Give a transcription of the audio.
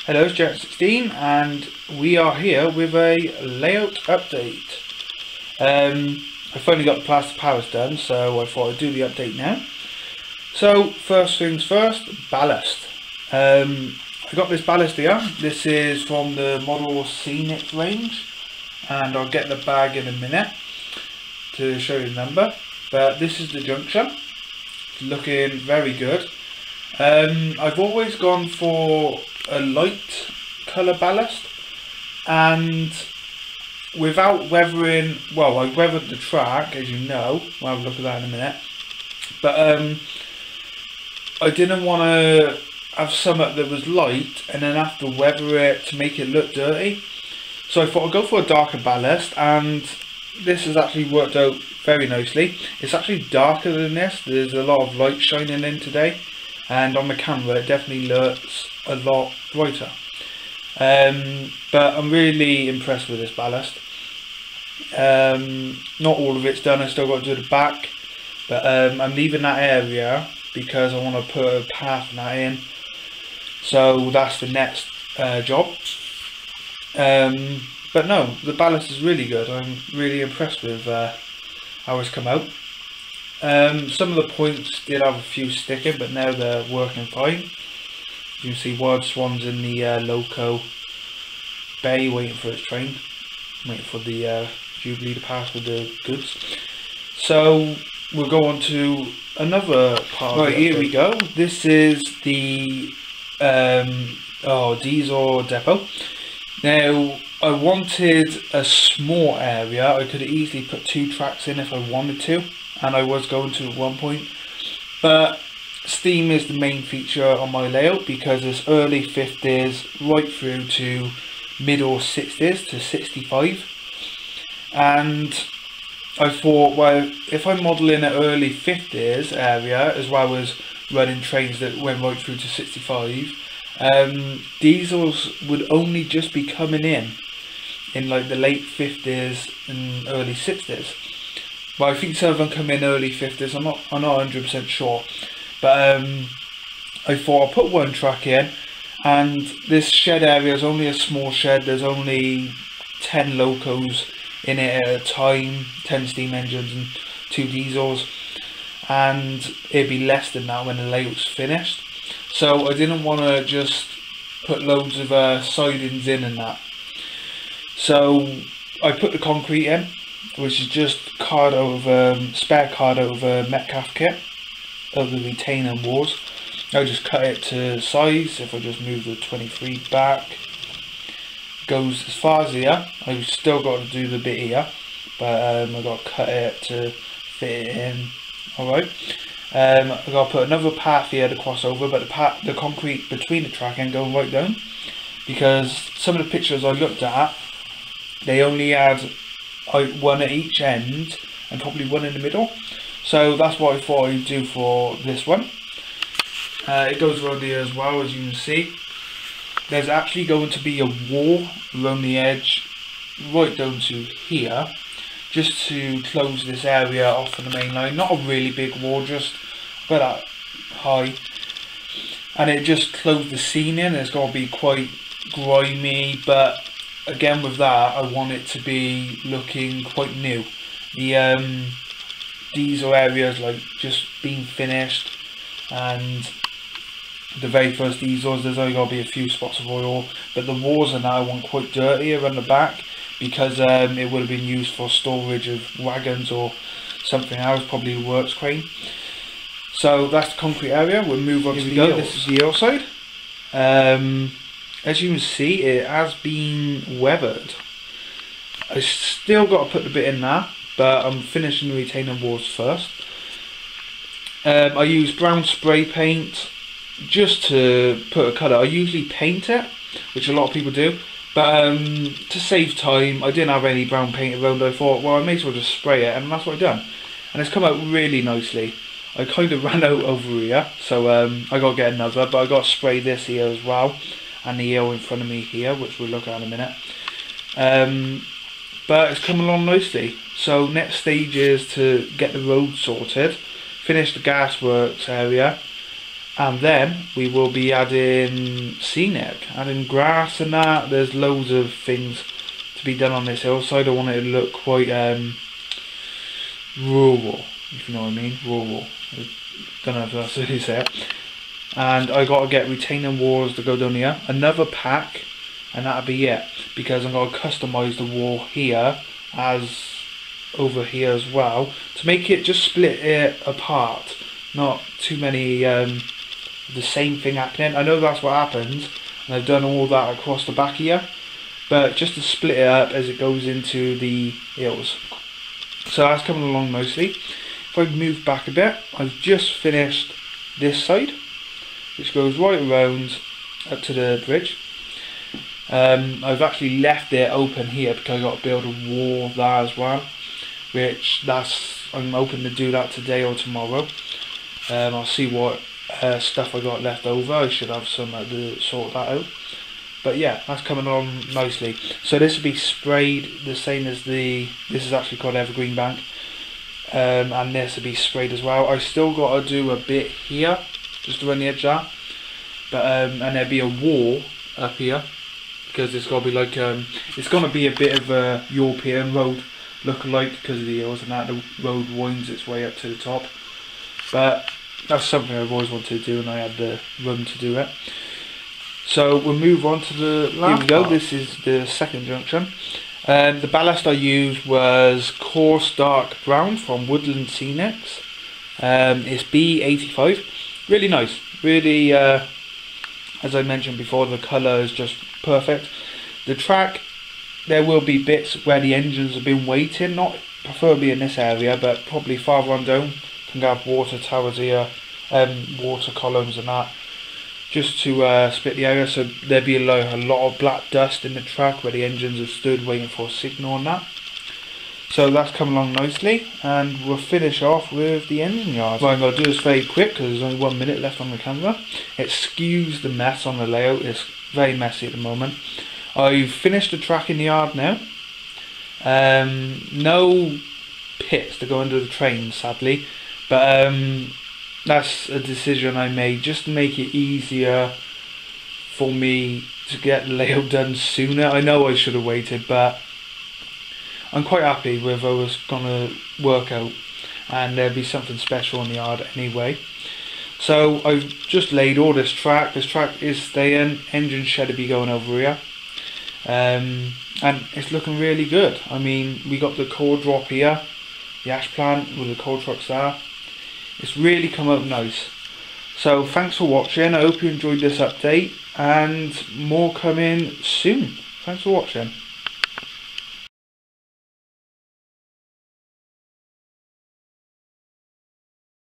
Hello, it's Jack16 and we are here with a layout update. I finally got the plaster Paris done, so I thought I'd do the update now. So first things first, ballast. I got this ballast here. This is from the Model Scenic range, and I'll get the bag in a minute to show you the number. But this is the junction. It's looking very good. I've always gone for a light colour ballast, and without weathering, well, I weathered the track, as you know. We'll have a look at that in a minute, but I didn't want to have something that was light and then have to weather it to make it look dirty, so I thought I'd go for a darker ballast, and this has actually worked out very nicely. It's actually darker than this. There's a lot of light shining in today, and on the camera it definitely looks a lot brighter. But I'm really impressed with this ballast. Not all of it's done, I still got to do the back, but I'm leaving that area because I want to put a path in that in, so that's the next job. But no, the ballast is really good. I'm really impressed with how it's come out. Some of the points did have a few sticking, but now they're working fine. You can see Wild Swan's in the loco bay waiting for its train, waiting for the Jubilee to pass with the goods. So we'll go on to another part. Right, here we go. This is the diesel depot. Now I wanted a small area. I could have easily put 2 tracks in if I wanted to, and I was going to at one point, but steam is the main feature on my layout because it's early 50s right through to middle 60s to 65, and I thought, well, if I'm modelling an early 50s area as well as running trains that went right through to 65, diesels would only just be coming in like the late 50s and early 60s. Well, I think some of them come in early 50s, I'm not 100% sure, but I thought I'll put 1 track in, and this shed area is only a small shed. There's only 10 locos in it at a time, 10 steam engines and 2 diesels, and it'd be less than that when the layout's finished, so I didn't want to just put loads of sidings in and that. So I put the concrete in, which is just spare card over Metcalf kit of the retaining walls. I just cut it to size. If I just move the 23 back, goes as far as here. I've still got to do the bit here, but I got to cut it to fit it in. Alright, I got to put another path here to cross over, but the concrete between the track ain't going right down, because some of the pictures I looked at, they only had 1 at each end and probably 1 in the middle, so that's what I thought I'd do for this one. It goes around here as well, as you can see. There's actually going to be a wall around the edge right down to here, just to close this area off from the main line. Not a really big wall, just about that high, and it just closed the scene in. It's going to be quite grimy, but again with that I want it to be looking quite new. The diesel areas like just being finished, and the very first diesels there's only got to be a few spots of oil, but the walls are now quite dirty around the back because it would have been used for storage of wagons or something else, probably the works crane. So that's the concrete area. We'll move on to the eel. This is the eel side. As you can see, it has been weathered. I still got to put the bit in there, but I'm finishing the retaining walls first. I use brown spray paint just to put a colour. I usually paint it, which a lot of people do, but to save time, I didn't have any brown paint around. I thought, well, I may as well just spray it, and that's what I've done. And it's come out really nicely. I kind of ran out over here, so I got to get another, but I got to spray this here as well, and the eel in front of me here, which we'll look at in a minute. But it's come along nicely. So next stage is to get the road sorted, finish the gasworks area, And then we will be adding scenic, adding grass and that. There's loads of things to be done on this hillside. I want it to look quite rural, if you know what I mean. Rural. I don't know if that's how you say it. And I got to get retaining walls to go down here. Another pack, and that'll be it. Because I'm going to customise the wall here as over here as well, to make it just split it apart. Not too many the same thing happening. I know that's what happens, and I've done all that across the back here, but just to split it up as it goes into the hills. So that's coming along nicely. If I move back a bit, I've just finished this side, which goes right around up to the bridge. I've actually left it open here because I've got to build a wall there as well, which I'm hoping to do that today or tomorrow. I'll see what stuff I got left over. I should have some to sort that out. But yeah, that's coming along nicely. So this will be sprayed the same as this is actually called Evergreen Bank. And this will be sprayed as well. I still got to do a bit here, just around the edge there. But and there'll be a wall up here, because it's got to be like it's going to be a bit of a European road look-alike because of the hills and that. The road winds its way up to the top. But that's something I've always wanted to do, and I had the room to do it. So we'll move on to the last. Here we go. This is the second junction. The ballast I used was coarse dark brown from Woodland Scenics. It's B85. Really nice. Really, as I mentioned before, the colour is just perfect. The track, there will be bits where the engines have been waiting, not preferably in this area, but probably farther on down. Can have water towers here, water columns and that, just to split the area. So there'd be a lot of black dust in the track where the engines have stood waiting for a signal on that. So that's come along nicely, and we'll finish off with the engine yard. What I'm going to do this very quick because there's only 1 minute left on the camera. It skews the mess on the layout. It's very messy at the moment. I've finished the track in the yard now. No pits to go under the train, sadly. But that's a decision I made just to make it easier for me to get the layout done sooner. I know I should have waited, but I'm quite happy with how it's going to work out, and there'll be something special in the yard anyway. So I've just laid all this track. This track is staying. Engine shed will be going over here, and it's looking really good. I mean, we got the coal drop here, the ash plant with the coal trucks there. It's really come out nice. So thanks for watching. I hope you enjoyed this update, and more coming soon. Thanks for watching.